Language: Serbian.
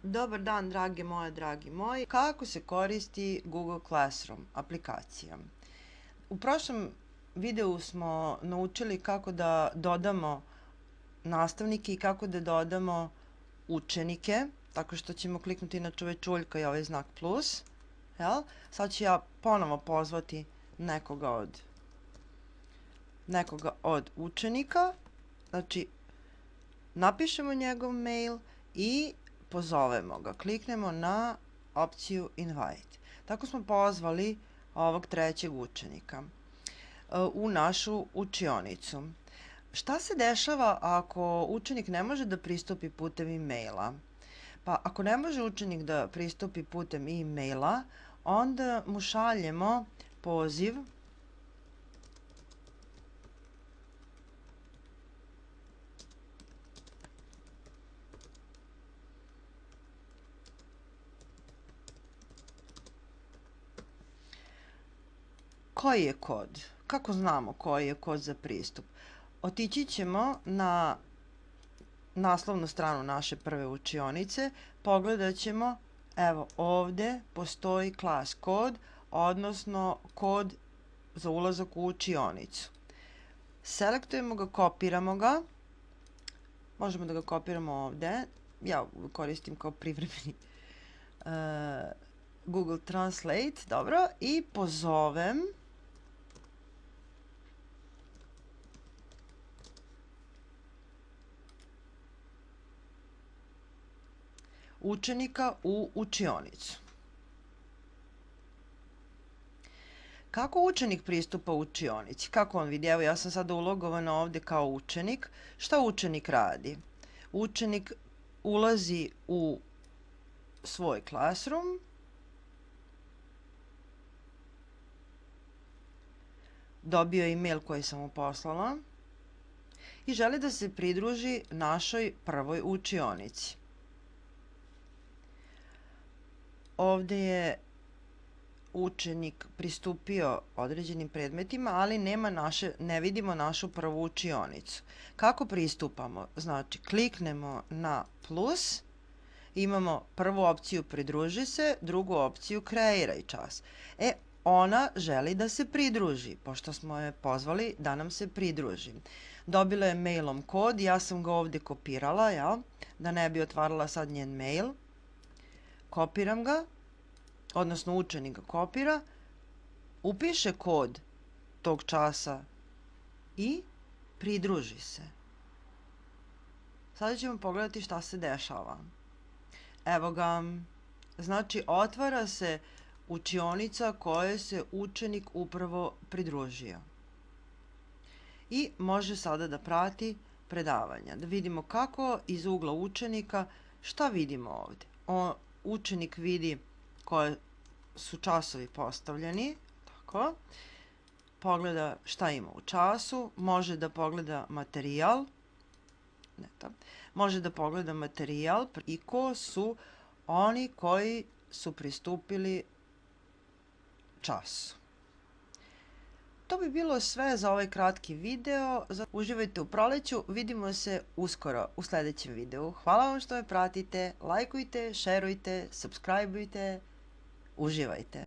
Dobar dan, drage moje, dragi moji. Kako se koristi Google Classroom aplikacija? U prošlom videu smo naučili kako da dodamo nastavnike i kako da dodamo učenike, tako što ćemo kliknuti na čovečuljka i ovaj znak plus. Sad ću ja ponovo pozvati nekoga od učenika. Znači, napišemo njegov mail i pozovemo ga. Kliknemo na opciju Invite. Tako smo pozvali ovog trećeg učenika u našu učionicu. Šta se dešava ako učenik ne može da pristupi putem e-maila? Pa ako ne može učenik da pristupi putem e-maila, onda mu šaljemo poziv koji je kod? Kako znamo koji je kod za pristup? Otići ćemo na naslovnu stranu naše prve učionice, pogledat ćemo, evo ovde postoji class kod, odnosno kod za ulazak u učionicu. Selektujemo ga, kopiramo ga, možemo da ga kopiramo ovde, ja koristim kao privremeni Google Translate, dobro, i pozovem učenika u učionicu. Kako učenik pristupa učionici? Kako on vidi? Evo, ja sam sada ulogovana ovde kao učenik. Šta učenik radi? Učenik ulazi u svoj Classroom, dobio je e-mail koji sam mu poslala i želi da se pridruži našoj prvoj učionici. Ovde je učenik pristupio određenim predmetima, ali ne vidimo našu prvu učionicu. Kako pristupamo? Znači, kliknemo na plus, imamo prvu opciju pridruži se, drugu opciju kreiraj čas. Ona želi da se pridruži, pošto smo je pozvali da nam se pridruži. Dobila je mailom kod, ja sam ga ovde kopirala, da ne bi otvarala sad njen mail. Kopiram ga, odnosno učenik ga kopira, upiše kod tog časa i pridruži se. Sada ćemo pogledati šta se dešava. Evo ga, znači otvara se učionica koje se učenik upravo pridružio. I može sada da prati predavanja. Da vidimo kako iz ugla učenika, šta vidimo ovde. Učenik vidi koje su časovi postavljeni, tako. Pogleda šta ima u času, može da pogleda materijal, i ko su oni koji su pristupili času. To bi bilo sve za ovaj kratki video. Uživajte u proleću, vidimo se uskoro u sledećem videu. Hvala vam što me pratite, lajkujte, šerujte, subscribeujte, uživajte.